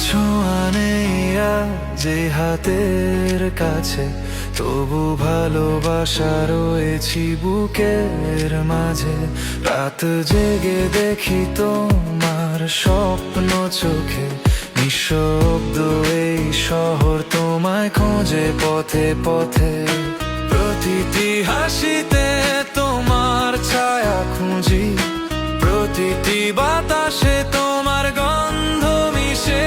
ছোঁয়া নেই যে হাতের কাছে, তবু ভালোবাসা রয়েছি বুকের মাঝে। রাত জেগে দেখি তোমার স্বপ্ন চোখে, নিঃশব্দ এই শহর তোমায় খোঁজে পথে পথে। প্রতিটি হাসিতে তোমার ছায়া খুঁজি, প্রতিটি বাতাসে তোমার গন্ধ মিশে।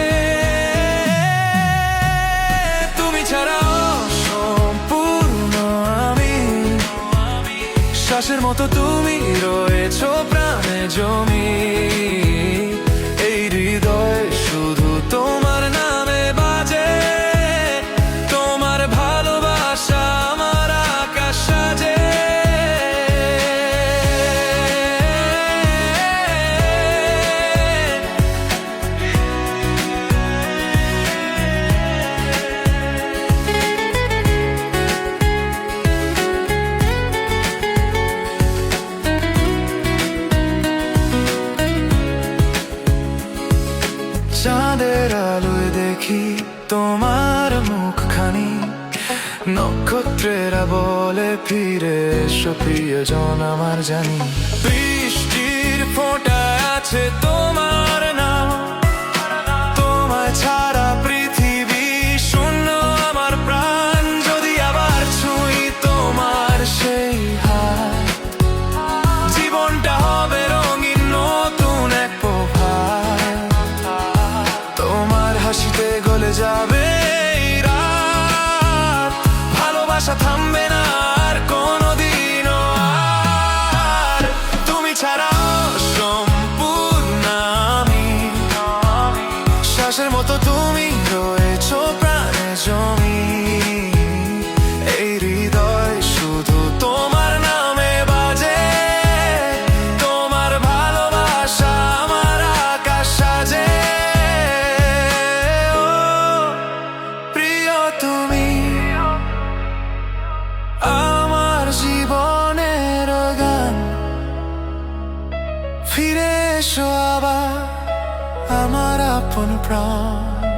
তুমি ছাড়া অসম্পূর্ণ আমি, শ্বাসের মতো তুমি রয়েছো প্রাণে জমি। এই হৃদয় শুধু তোমার নামে বাজে, তোমার ভালোবাসা আমার আকাশ সাজে। চাঁদের আলোয় দেখি তোমার মুখখানি, নক্ষত্রেরা বলে ফিরে এসো প্রিয়জন আমার জানি। বৃষ্টির ফোঁটায় আছে তোমার নাম, তোমায় ছাড়া পৃথিবী শূন্য আমার প্রাণ। যদি আবার ছুঁই তোমার সেই হাত, জীবনটা হবে রঙিন নতুন এক প্রভাত। তোমার হাসিতে গলে যাবে এই রাত, ভালোবাসা থামবে না আর কোনোদিনও আর। তুমি ছাড়া অসম্পূর্ণ আমি, শ্বাসের মতো তুমি রয়েছো প্রাণে জমি। এই হৃদয় শুধু তোমার নামে বাজে, তোমার ভালোবাসা আমার আকাশ সাজে। তুমি আমার জীবনের গান, ফিরে এসো আবার আমার আপন প্রাণ।